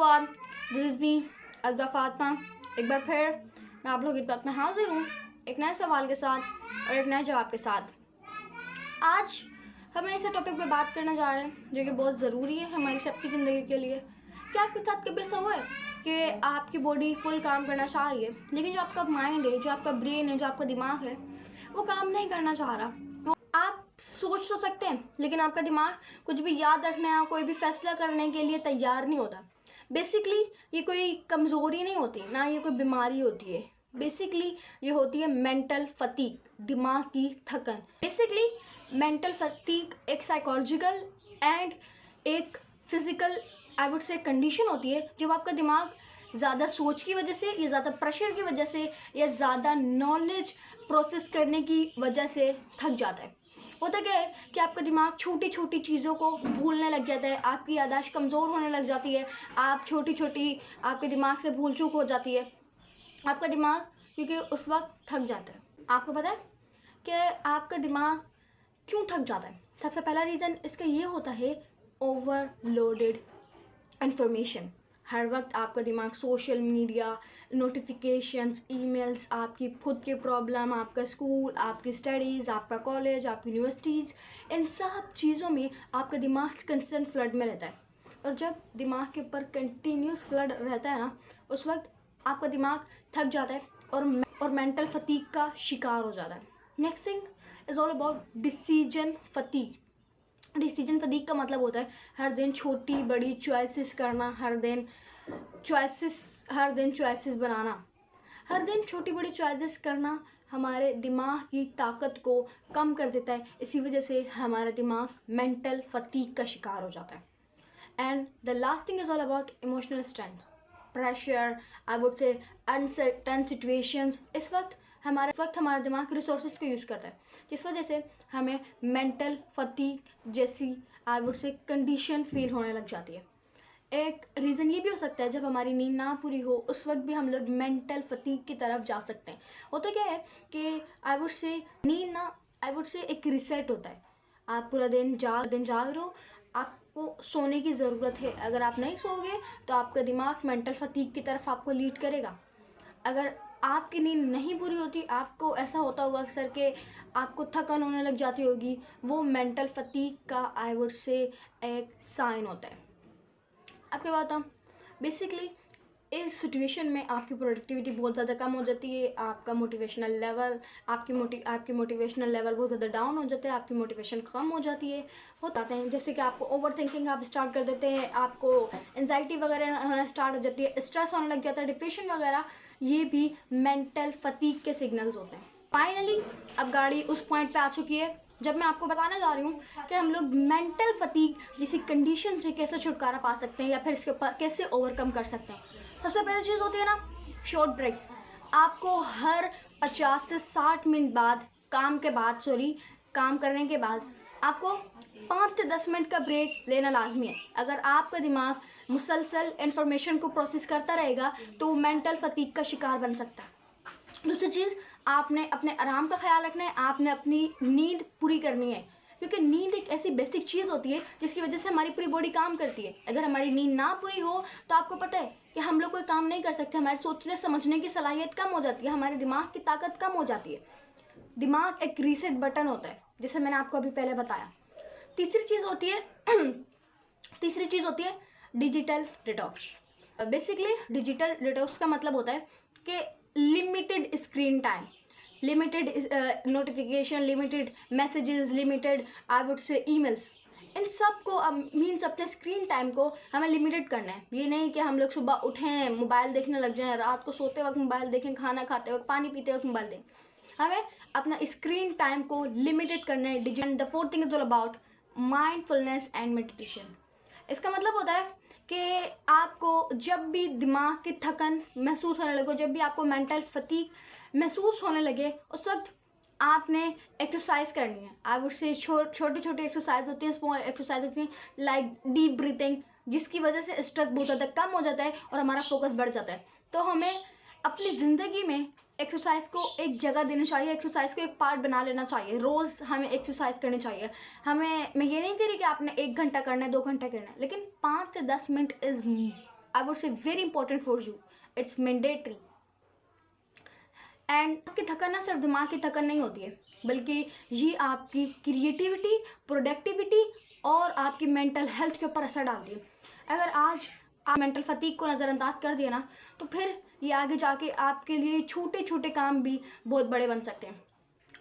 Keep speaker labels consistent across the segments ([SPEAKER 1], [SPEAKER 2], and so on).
[SPEAKER 1] Everyone, this is me Azra Fatima. एक बार फिर मैं आप लोगों की बात में हाजिर हूँ एक नए सवाल के साथ और एक नए जवाब के साथ। आज हम ऐसे टॉपिक पे बात करने जा रहे हैं जो कि बहुत ज़रूरी है हमारी सबकी ज़िंदगी के लिए। क्या आपके साथ कभी ऐसा हुआ है कि आपकी बॉडी फुल काम करना चाह रही है, लेकिन जो आपका माइंड है, जो आपका ब्रेन है, जो आपका दिमाग है, वो काम नहीं करना चाह रहा। वो आप सोच तो सकते हैं, लेकिन आपका दिमाग कुछ भी याद रखने या कोई भी फैसला करने के लिए तैयार नहीं होता। बेसिकली ये कोई कमज़ोरी नहीं होती, ना ये कोई बीमारी होती है। बेसिकली ये होती है मेंटल फटीग, दिमाग की थकन। बेसिकली मेंटल फटीग एक साइकोलॉजिकल एंड एक फिज़िकल आई वुड से कंडीशन होती है जब आपका दिमाग ज़्यादा सोच की वजह से या ज़्यादा प्रेशर की वजह से या ज़्यादा नॉलेज प्रोसेस करने की वजह से थक जाता है। होता क्या है कि आपका दिमाग छोटी छोटी चीज़ों को भूलने लग जाता है, आपकी याददाश्त कमज़ोर होने लग जाती है, आप छोटी छोटी आपके दिमाग से भूल चूक हो जाती है आपका दिमाग, क्योंकि उस वक्त थक जाता है। आपको पता है कि आपका दिमाग क्यों थक जाता है? सबसे पहला रीज़न इसका ये होता है ओवरलोडेड इन्फॉर्मेशन। हर वक्त आपका दिमाग सोशल मीडिया, नोटिफिकेशंस, ईमेल्स, आपकी खुद की प्रॉब्लम, आपका स्कूल, आपकी स्टडीज़, आपका कॉलेज, आपकी यूनिवर्सिटीज़, इन सब चीज़ों में आपका दिमाग कंस्टेंट फ्लड में रहता है। और जब दिमाग के ऊपर कंटिन्यूस फ्लड रहता है ना, उस वक्त आपका दिमाग थक जाता है और मेंटल फटीग का शिकार हो जाता है। Next thing is all about decision fatigue. Decision fatigue का मतलब होता है हर दिन छोटी बड़ी चॉइसेस करना, हर दिन चॉइसेस बनाना। हर दिन छोटी बड़ी चॉइसेस करना हमारे दिमाग की ताकत को कम कर देता है। इसी वजह से हमारा दिमाग मेंटल फटीग का शिकार हो जाता है। And the last thing is all about emotional strength, pressure, I would से अनसर्टन सिचुएशंस। इस वक्त हमारा दिमाग रिसोर्सेज को यूज़ करता है, जिस वजह से हमें मेंटल फटीग जैसी आई वुड से कंडीशन फील होने लग जाती है। एक रीज़न ये भी हो सकता है जब हमारी नींद ना पूरी हो, उस वक्त भी हम लोग मेंटल फटीग की तरफ जा सकते हैं। होता क्या है कि आई वुड से नींद ना आई वुड से एक रिसेट होता है। आप पूरा दिन जाग रहे हो, आपको सोने की ज़रूरत है। अगर आप नहीं सोओगे तो आपका दिमाग मेंटल फटीग की तरफ आपको लीड करेगा। अगर आपकी नींद नहीं पूरी होती, आपको ऐसा होता होगा अक्सर कि आपको थकन होने लग जाती होगी, वो मेंटल फटीग का आई वुड से एक साइन होता है। आपके बात हम बेसिकली इस सिचुएशन में आपकी प्रोडक्टिविटी बहुत ज़्यादा कम हो जाती है, आपका मोटिवेशनल लेवल आपकी मोटिवेशनल लेवल बहुत ज़्यादा डाउन हो जाता है, आपकी मोटिवेशन कम हो जाती है। होते हैं जैसे कि आपको ओवर थिंकिंग आप स्टार्ट कर देते हैं, आपको एंजाइटी वगैरह होना स्टार्ट हो जाती है, स्ट्रेस होने लग जाता है, डिप्रेशन वगैरह। ये भी मेंटल फटीग के सिग्नल्स होते हैं। फाइनली अब गाड़ी उस पॉइंट पे आ चुकी है जब मैं आपको बताने जा रही हूँ कि हम लोग मेंटल फटीग जैसी कंडीशन से कैसे छुटकारा पा सकते हैं या फिर इसके ऊपर कैसे ओवरकम कर सकते हैं। सबसे पहली चीज़ होती है ना, शॉर्ट ब्रेक्स। आपको हर 50 से 60 मिनट बाद काम करने के बाद आपको 5 से 10 मिनट का ब्रेक लेना लाजमी है। अगर आपका दिमाग मुसलसल इन्फॉर्मेशन को प्रोसेस करता रहेगा तो वो मेंटल फटीग का शिकार बन सकता है। दूसरी चीज़, आपने अपने आराम का ख्याल रखना है, आपने अपनी नींद पूरी करनी है, क्योंकि नींद एक ऐसी बेसिक चीज़ होती है जिसकी वजह से हमारी पूरी बॉडी काम करती है। अगर हमारी नींद ना पूरी हो तो आपको पता है कि हम लोग कोई काम नहीं कर सकते, हमारे सोचने समझने की सलाहियत कम हो जाती है, हमारे दिमाग की ताकत कम हो जाती है। दिमाग एक रीसेट बटन होता है, जैसे मैंने आपको अभी पहले बताया। तीसरी चीज़ होती है digital detox. Basically digital detox का मतलब होता है कि limited screen time, limited notification, limited messages, limited I would say emails. इन सब को मीन्स अपने स्क्रीन टाइम को हमें लिमिटेड करना है। ये नहीं कि हम लोग सुबह उठें मोबाइल देखने लग जाएं, रात को सोते वक्त मोबाइल देखें, खाना खाते वक्त, पानी पीते वक्त मोबाइल देखें। हमें अपना स्क्रीन टाइम को लिमिटेड करना है। And the fourth thing is all about mindfulness and meditation. इसका मतलब होता है कि आपको जब भी दिमाग की थकन महसूस होने लगे, जब भी आपको मेंटल फटीग महसूस होने लगे, उस वक्त आपने एक्सरसाइज करनी है। आई वुड से छोटी छोटी एक्सरसाइज होती हैं, स्मॉल एक्सरसाइज होती हैं, लाइक डीप ब्रीथिंग, जिसकी वजह से स्ट्रेस बहुत ज़्यादा कम हो जाता है और हमारा फोकस बढ़ जाता है। तो हमें अपनी ज़िंदगी में एक्सरसाइज को एक जगह देनी चाहिए, एक्सरसाइज को एक पार्ट बना लेना चाहिए। रोज़ हमें एक्सरसाइज करनी चाहिए। मैं ये नहीं कह रही कि आपने 1 घंटा करना है, 2 घंटा करना है, लेकिन 5 से 10 मिनट इज़ आई वुड से very important for you, it's mandatory. And आपकी थकन ना सिर्फ दिमाग की थकन नहीं होती है, बल्कि ये आपकी क्रिएटिविटी, प्रोडक्टिविटी और आपकी मेंटल हेल्थ के ऊपर असर डालती है। अगर आज आप मेंटल फटीग को नज़रअंदाज कर दिया ना, तो फिर ये आगे जाके आपके लिए छोटे छोटे काम भी बहुत बड़े बन सकते हैं।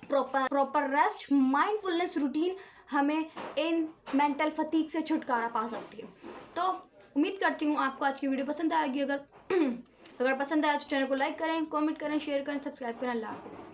[SPEAKER 1] प्रॉपर रेस्ट, माइंडफुलनेस रूटीन हमें इन मेंटल फटीग से छुटकारा पा सकती है। तो उम्मीद करती हूँ आपको आज की वीडियो पसंद आएगी। अगर पसंद आया तो चैनल को लाइक करें, कमेंट करें, शेयर करें, सब्सक्राइब करें। अल्लाह हाफिज़।